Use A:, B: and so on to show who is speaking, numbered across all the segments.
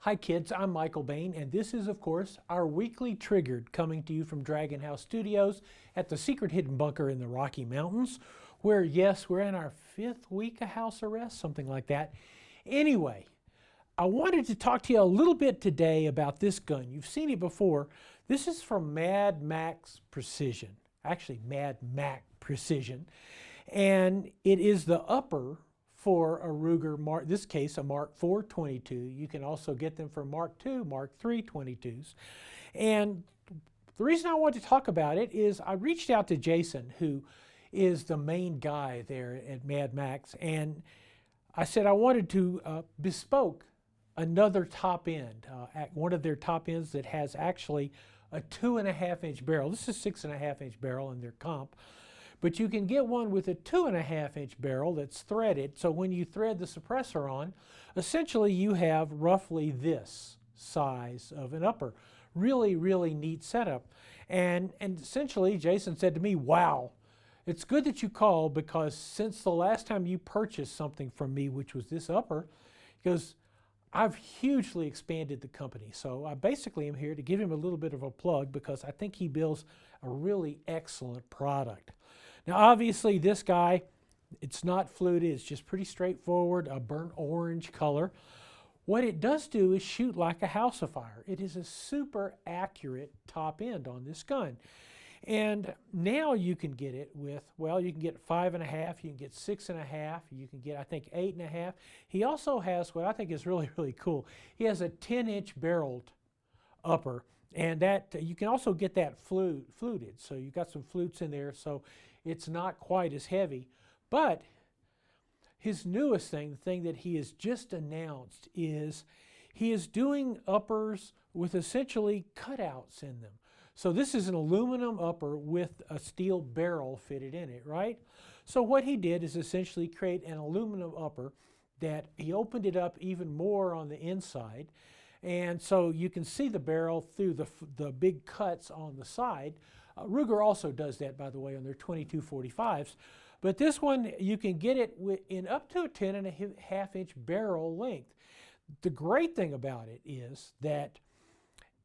A: Hi kids, I'm Michael Bain, and this is of course our weekly Triggered, coming to you from Dragon House Studios at the secret hidden bunker in the Rocky Mountains, where yes, we're in our 5th week of house arrest, something like that. Anyway, I wanted to talk to you a little bit today about this gun. You've seen it before. This is from MaddMacs Precision, actually MaddMacs Precision, and it is the upper for a Ruger, this case a Mark IV 22. You can also get them for Mark II, Mark III 22s. And the reason I wanted to talk about it is I reached out to Jason, who is the main guy there at MaddMacs, and I said I wanted to bespoke another top end, one of their top ends that has actually a 2.5-inch barrel. This is 6.5-inch barrel in their comp. But you can get one with a 2.5-inch barrel that's threaded. So when you thread the suppressor on, essentially you have roughly this size of an upper. Really, really neat setup. And essentially Jason said to me, wow, it's good that you called, because since the last time you purchased something from me, which was this upper, he goes, I've hugely expanded the company. So I basically am here to give him a little bit of a plug, because I think he builds a really excellent product. Now obviously this guy, it's not fluted, it's just pretty straightforward, a burnt orange color. What it does do is shoot like a house afire. It is a super accurate top end on this gun. And now you can get it with, well, you can get 5.5, you can get 6.5, you can get, I think, 8.5. He also has what I think is really, really cool. He has a 10-inch barreled upper, and that you can also get that fluted. So you've got some flutes in there, so it's not quite as heavy. But his newest thing, the thing that he has just announced, is he is doing uppers with essentially cutouts in them. So this is an aluminum upper with a steel barrel fitted in it, right? So what he did is essentially create an aluminum upper that he opened it up even more on the inside. And so you can see the barrel through the big cuts on the side. Ruger also does that, by the way, on their 2245s. But this one, you can get it in up to a 10.5-inch barrel length. The great thing about it is that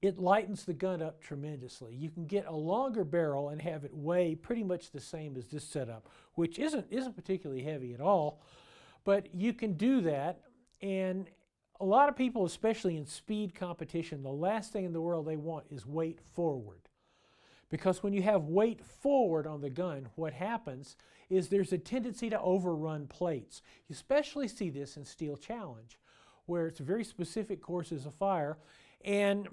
A: it lightens the gun up tremendously. You can get a longer barrel and have it weigh pretty much the same as this setup, which isn't particularly heavy at all. But you can do that, and a lot of people, especially in speed competition, the last thing in the world they want is weight forward. Because when you have weight forward on the gun, what happens is there's a tendency to overrun plates. You especially see this in Steel Challenge, where it's very specific courses of fire. And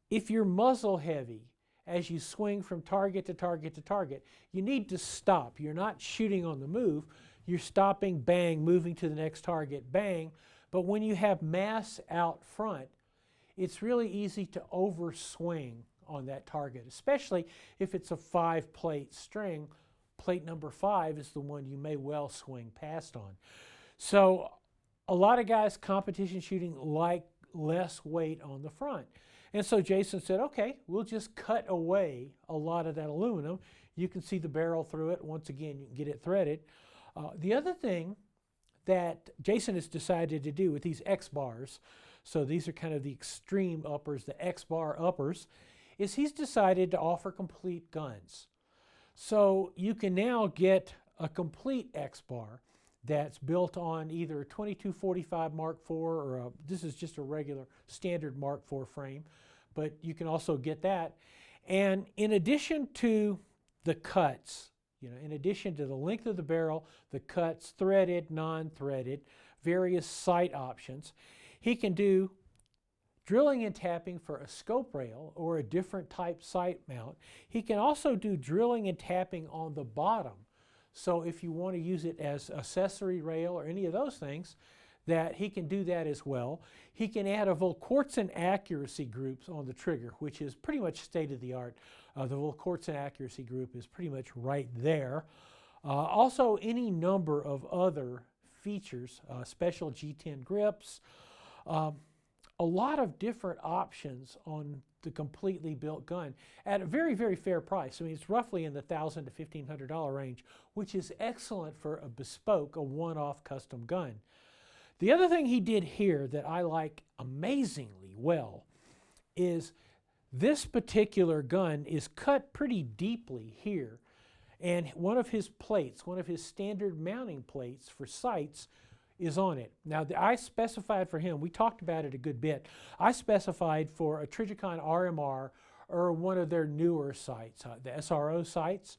A: if you're muzzle heavy, as you swing from target to target to target, you need to stop. You're not shooting on the move. You're stopping, bang, moving to the next target, bang. But when you have mass out front, it's really easy to overswing on that target, especially if it's a 5-plate string. Plate number 5 is the one you may well swing past on. So a lot of guys competition shooting like less weight on the front. And so Jason said, okay, we'll just cut away a lot of that aluminum. You can see the barrel through it. Once again, you can get it threaded. The other thing that Jason has decided to do with these X-bars, so these are kind of the extreme uppers, the X-bar uppers, is he's decided to offer complete guns. So you can now get a complete X-bar that's built on either a 2245 Mark IV or this is just a regular standard Mark IV frame, but you can also get that. And in addition to the cuts, in addition to the length of the barrel, the cuts, threaded, non-threaded, various sight options, he can do drilling and tapping for a scope rail or a different type sight mount. He can also do drilling and tapping on the bottom. So if you want to use it as accessory rail or any of those things, that he can do that as well. He can add a Volquartsen accuracy groups on the trigger, which is pretty much state of the art. The Volquartsen accuracy group is pretty much right there. Also any number of other features, special G10 grips, a lot of different options on the completely built gun at a very, very fair price. I mean, it's roughly in the $1,000 to $1,500 range, which is excellent for a bespoke, a one-off custom gun. The other thing he did here that I like amazingly well is this particular gun is cut pretty deeply here. And one of his plates, one of his standard mounting plates for sights, is on it. Now, I specified for him, we talked about it a good bit, I specified for a Trijicon RMR or one of their newer sights, the SRO sights.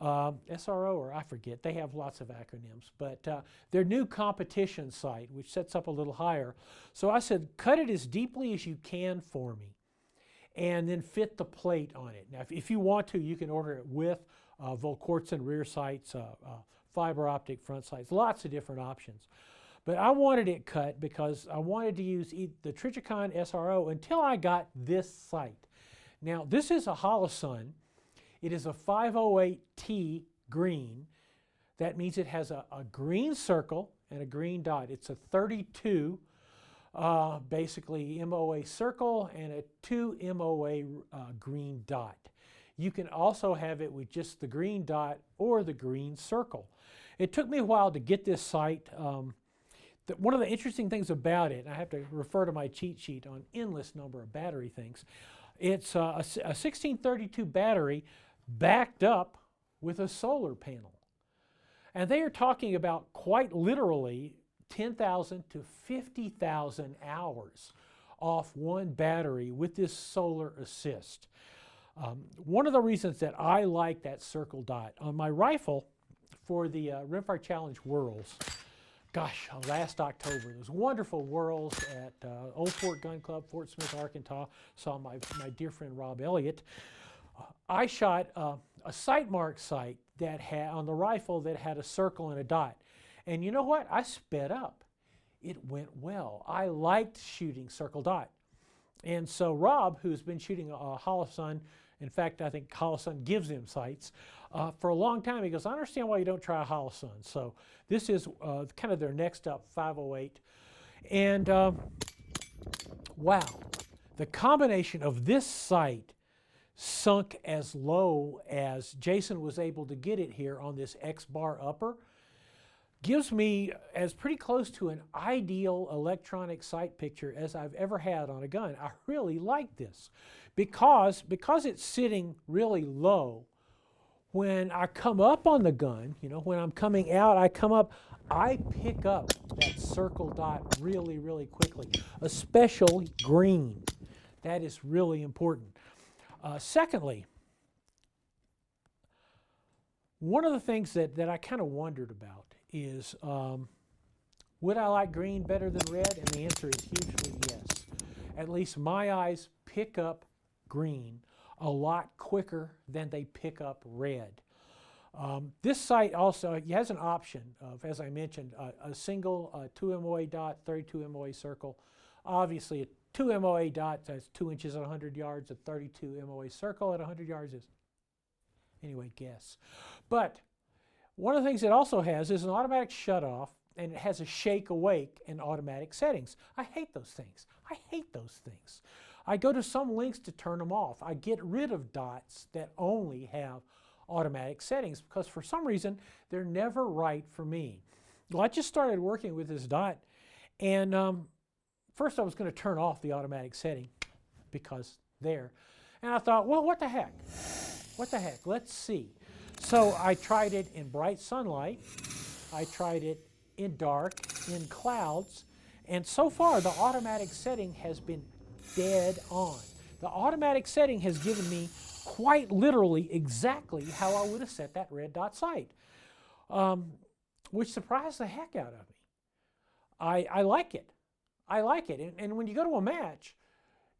A: SRO, or I forget, they have lots of acronyms, but their new competition sight, which sets up a little higher. So I said, cut it as deeply as you can for me, and then fit the plate on it. Now, if you want to, you can order it with Volquartsen rear sights, fiber optic front sights, lots of different options. But I wanted it cut because I wanted to use the Trijicon SRO until I got this sight. Now, this is a Holosun. It is a 508T green. That means it has a green circle and a green dot. It's a 32, basically MOA circle and a 2 MOA green dot. You can also have it with just the green dot or the green circle. It took me a while to get this sight. One of the interesting things about it, and I have to refer to my cheat sheet on endless number of battery things, it's a 1632 battery backed up with a solar panel. And they are talking about quite literally 10,000 to 50,000 hours off one battery with this solar assist. One of the reasons that I like that circle dot on my rifle for the Rimfire Challenge Whirls, gosh, last October, those wonderful whirls at Old Fort Gun Club, Fort Smith, Arkansas. Saw my dear friend Rob Elliott. I shot a Sightmark sight that had on the rifle that had a circle and a dot. And you know what? I sped up. It went well. I liked shooting circle dot. And so Rob, who's been shooting a Holosun, in fact, I think Holosun gives him sights, for a long time, he goes, I understand why you don't try a Holosun. So this is kind of their next up 508. And wow, the combination of this sight sunk as low as Jason was able to get it here on this X-bar upper gives me as pretty close to an ideal electronic sight picture as I've ever had on a gun. I really like this because it's sitting really low. When I come up on the gun, you know, when I'm coming out, I come up, I pick up that circle dot really, really quickly, especially green. That is really important. Secondly, one of the things that I kind of wondered about is, would I like green better than red? And the answer is hugely yes. At least my eyes pick up green a lot quicker than they pick up red. This sight also has an option of, as I mentioned, a single 2 MOA dot, 32 MOA circle. Obviously, a 2 MOA dot that's 2 inches at 100 yards. A 32 MOA circle at 100 yards is, anyway, guess. But one of the things it also has is an automatic shutoff, and it has a shake awake and automatic settings. I hate those things. I hate those things. I go to some lengths to turn them off. I get rid of dots that only have automatic settings because for some reason they're never right for me. Well, I just started working with this dot, and first I was going to turn off the automatic setting because there. And I thought, well, what the heck? What the heck? Let's see. So I tried it in bright sunlight. I tried it in dark, in clouds, and so far the automatic setting has been dead on. The automatic setting has given me quite literally exactly how I would have set that red dot sight, which surprised the heck out of me. I like it. I like it. And when you go to a match,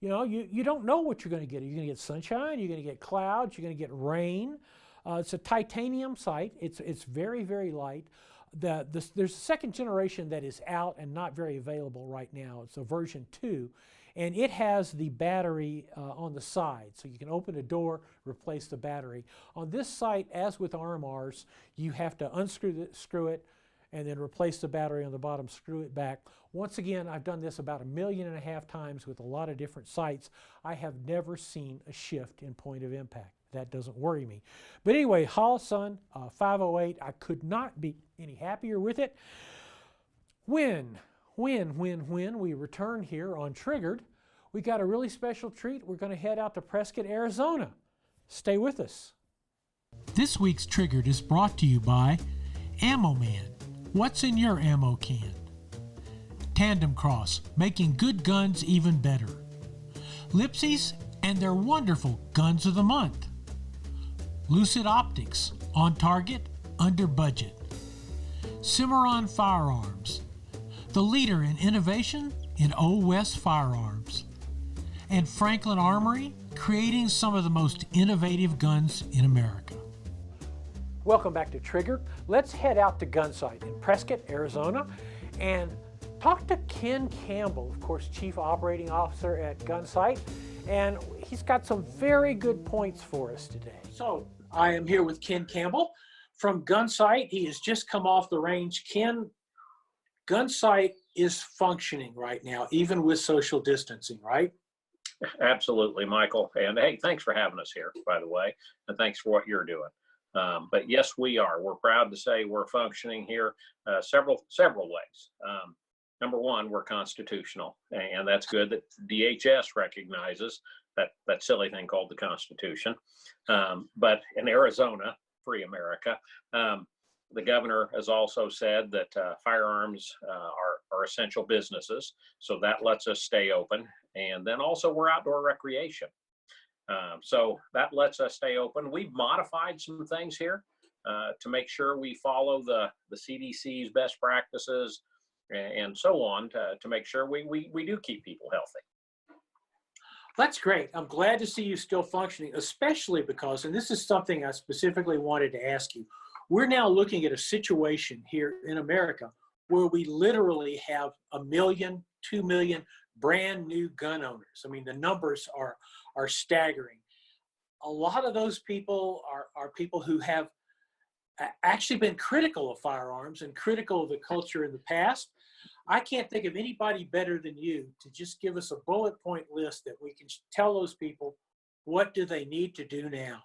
A: you know, you don't know what you're going to get. You're going to get sunshine, you're going to get clouds, you're going to get rain. It's a titanium sight. It's very, very light. There's a second generation that is out and not very available right now. It's a version 2. And it has the battery on the side. So you can open a door, replace the battery. On this sight, as with RMRs, you have to unscrew it, and then replace the battery on the bottom, screw it back. Once again, I've done this about 1.5 million times with a lot of different sights. I have never seen a shift in point of impact. That doesn't worry me. But anyway, Holosun 508, I could not be any happier with it. When we return here on Triggered, we got a really special treat. We're going to head out to Prescott, Arizona. Stay with us. This week's Triggered is brought to you by Ammo Man. What's in your ammo can? Tandem Cross, making good guns even better. Lipsy's and their wonderful Guns of the Month. Lucid Optics, on target, under budget. Cimarron Firearms, the leader in innovation in Old West firearms. And Franklin Armory, creating some of the most innovative guns in America. Welcome back to Trigger. Let's head out to Gunsite in Prescott, Arizona, and talk to Ken Campbell, of course, Chief Operating Officer at Gunsite, and he's got some very good points for us today. So I am here with Ken Campbell from Gunsite. He has just come off the range. Ken, Gunsite is functioning right now, even with social distancing, right?
B: Absolutely, Michael. And hey, thanks for having us here, by the way, and thanks for what you're doing. But yes, we are. We're proud to say we're functioning here several ways. Number one, we're constitutional, and that's good that DHS recognizes that silly thing called the Constitution. But in Arizona, free America, the governor has also said that firearms are essential businesses, so that lets us stay open. And then also we're outdoor recreation. So that lets us stay open. We've modified some things here to make sure we follow the CDC's best practices and so on to make sure we do keep people healthy.
A: That's great. I'm glad to see you still functioning, especially because, and this is something I specifically wanted to ask you, we're now looking at a situation here in America where we literally have 1 million, 2 million brand new gun owners. I mean, the numbers are staggering. A lot of those people are people who have actually been critical of firearms and critical of the culture in the past. I can't think of anybody better than you to just give us a bullet point list that we can tell those people what do they need to do now.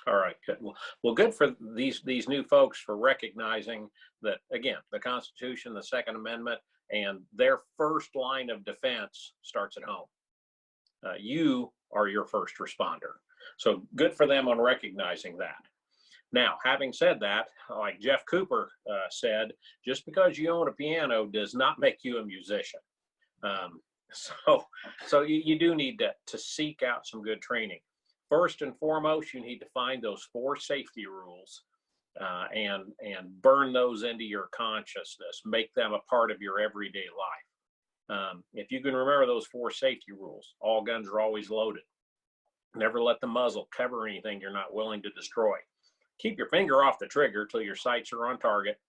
B: All right, good. Well, good for these new folks for recognizing that, again, the Constitution, the Second Amendment, and their first line of defense starts at home. You are your first responder. So good for them on recognizing that. Now, having said that, like Jeff Cooper said, just because you own a piano does not make you a musician. So you do need to seek out some good training. First and foremost, you need to find those 4 safety rules and burn those into your consciousness. Make them a part of your everyday life. If you can remember those 4 safety rules, all guns are always loaded. Never let the muzzle cover anything you're not willing to destroy. Keep your finger off the trigger till your sights are on target,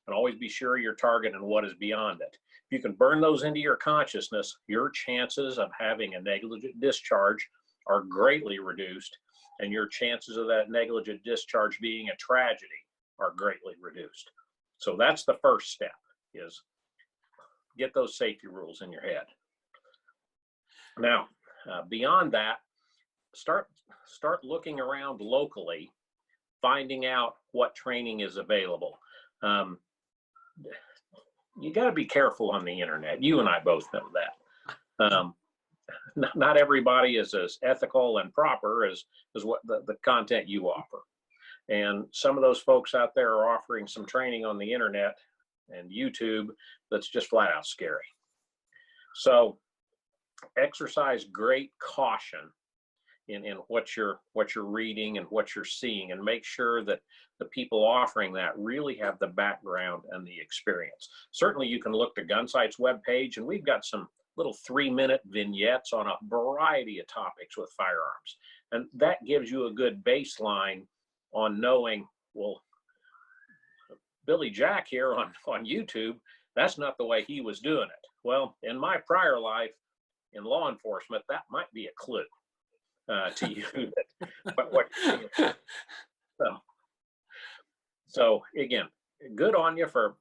B: and always be sure your target and what is beyond it. If you can burn those into your consciousness, your chances of having a negligent discharge are greatly reduced, and your chances of that negligent discharge being a tragedy are greatly reduced. So that's the first step, is get those safety rules in your head. Now, beyond that, start looking around locally, finding out what training is available. You got to be careful on the internet. You and I both know that. Not everybody is as ethical and proper as what the content you offer. And some of those folks out there are offering some training on the internet and YouTube that's just flat out scary. So exercise great caution in what you're reading and what you're seeing, and make sure that the people offering that really have the background and the experience. Certainly you can look to Gunsite's webpage, and we've got some little 3-minute vignettes on a variety of topics with firearms. And that gives you a good baseline on knowing, well, Billy Jack here on YouTube, that's not the way he was doing it. Well, in my prior life in law enforcement, that might be a clue to you. So again, good on you for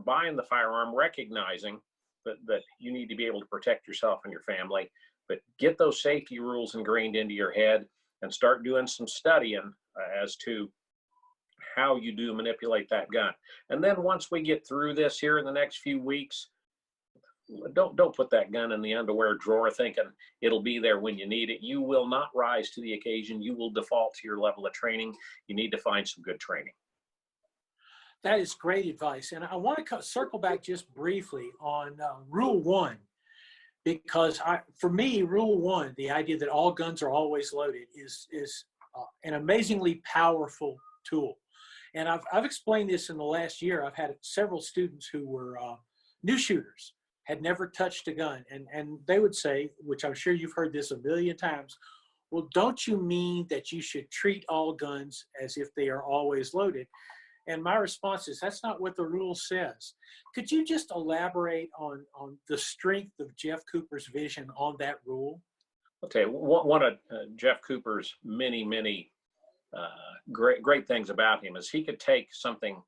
B: buying the firearm, recognizing that you need to be able to protect yourself and your family, but get those safety rules ingrained into your head and start doing some studying as to how you do manipulate that gun. And then once we get through this here in the next few weeks, don't put that gun in the underwear drawer thinking it'll be there when you need it. You will not rise to the occasion. You will default to your level of training. You need to find some good training.
A: That is great advice. And I want to circle back just briefly on rule 1, because for me, rule 1, the idea that all guns are always loaded is an amazingly powerful tool. And I've explained this in the last year. I've had several students who were new shooters, had never touched a gun. And they would say, which I'm sure you've heard this a million times, well, don't you mean that you should treat all guns as if they are always loaded? And my response is, that's not what the rule says. Could you just elaborate on the strength of Jeff Cooper's vision on that rule?
B: Okay, one of Jeff Cooper's many great things about him is he could take something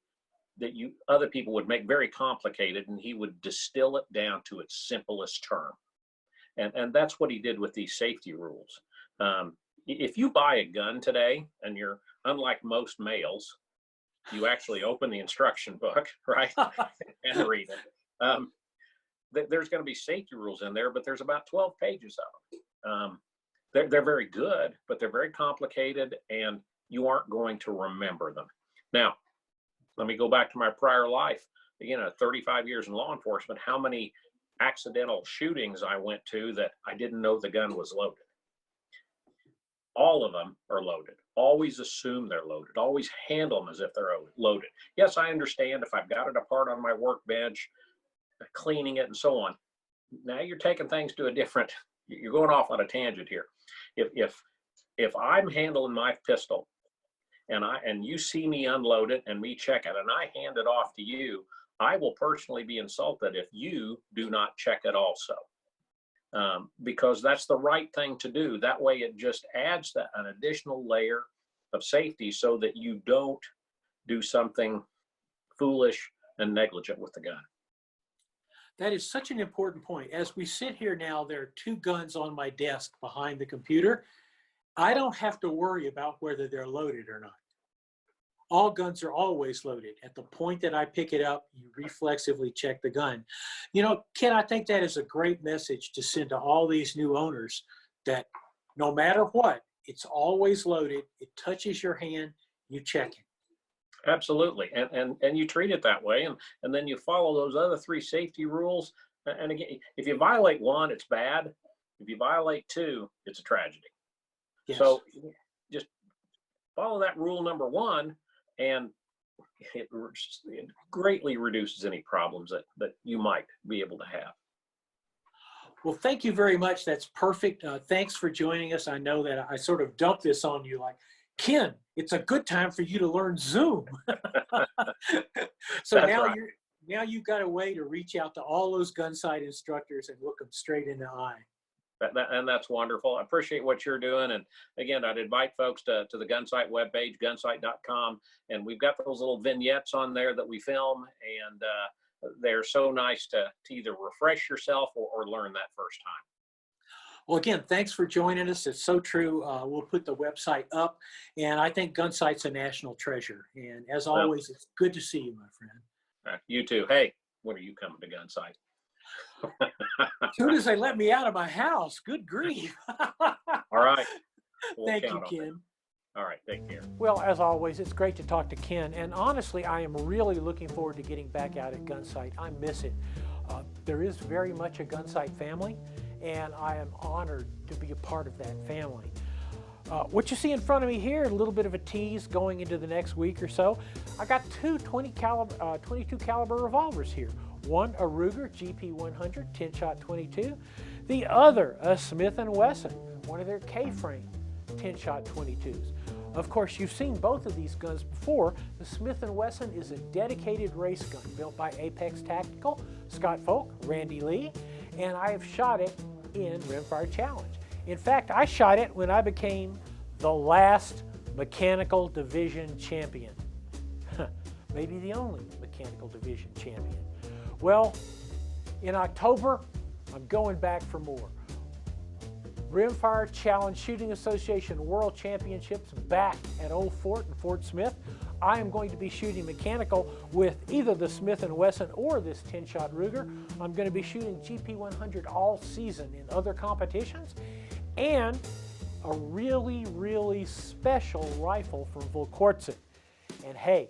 B: that other people would make very complicated, and he would distill it down to its simplest term. And that's what he did with these safety rules. If you buy a gun today, and you're unlike most males, you actually open the instruction book, right, and read it. There's going to be safety rules in there, but there's about 12 pages of them. They're very good, but they're very complicated, and you aren't going to remember them. Now, let me go back to my prior life. Again, 35 years in law enforcement, how many accidental shootings I went to that I didn't know the gun was loaded. All of them are loaded. Always assume they're loaded. Always handle them as if they're loaded. Yes, I understand if I've got it apart on my workbench, cleaning it and so on. Now you're taking things to you're going off on a tangent here. If I'm handling my pistol and you see me unload it and me check it and I hand it off to you, I will personally be insulted if you do not check it also. Because that's the right thing to do. That way it just adds an additional layer of safety so that you don't do something foolish and negligent with the gun.
A: That is such an important point. As we sit here now, there are 2 guns on my desk behind the computer. I don't have to worry about whether they're loaded or not. All guns are always loaded. At the point that I pick it up, you reflexively check the gun. You know, Ken, I think that is a great message to send to all these new owners, that no matter what, it's always loaded. It touches your hand, you check it.
B: Absolutely. And you treat it that way. And then you follow those other 3 safety rules. And again, if you violate 1, it's bad. If you violate 2, it's a tragedy. Yes. So just follow that rule number 1, and it greatly reduces any problems that you might be able to have.
A: Well, thank you very much. That's perfect. Thanks for joining us. I know that I sort of dumped this on you like, Ken, it's a good time for you to learn Zoom. So now right. Now you've got a way to reach out to all those Gunsite instructors and look them straight in the eye.
B: And that's wonderful. I appreciate what you're doing. And again, I'd invite folks to the Gunsite webpage, gunsite.com. And we've got those little vignettes on there that we film. And they're so nice to either refresh yourself or learn that first time.
A: Well, again, thanks for joining us. It's so true. We'll put the website up. And I think Gunsite's a national treasure. And as always, it's good to see you, my friend.
B: You too. Hey, when are you coming to Gunsite?
A: As soon as they let me out of my house, good grief.
B: All right.
A: Thank you, Ken.
B: All right, take care.
A: Well, as always, it's great to talk to Ken, and honestly, I am really looking forward to getting back out at Gunsite. I miss it. There is very much a Gunsite family, and I am honored to be a part of that family. What you see in front of me here, a little bit of a tease going into the next week or so. I got 2 22 caliber revolvers here. One, a Ruger GP100 10-shot 22. The other, a Smith & Wesson, one of their K-frame 10-shot 22s. Of course, you've seen both of these guns before. The Smith & Wesson is a dedicated race gun built by Apex Tactical, Scott Folk, Randy Lee, and I have shot it in Rimfire Challenge. In fact, I shot it when I became the last mechanical division champion. Maybe the only mechanical division champion. Well, in October, I'm going back for more. Rimfire Challenge Shooting Association World Championships back at Old Fort in Fort Smith. I am going to be shooting mechanical with either the Smith & Wesson or this 10-shot Ruger. I'm going to be shooting GP100 all season in other competitions, and a really, really special rifle from Volquartsen. And hey,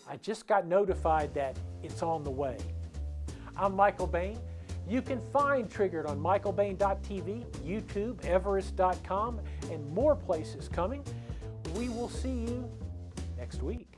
A: I just got notified that it's on the way. I'm Michael Bain. You can find Triggered on michaelbain.tv, YouTube, everest.com, and more places coming. We will see you next week.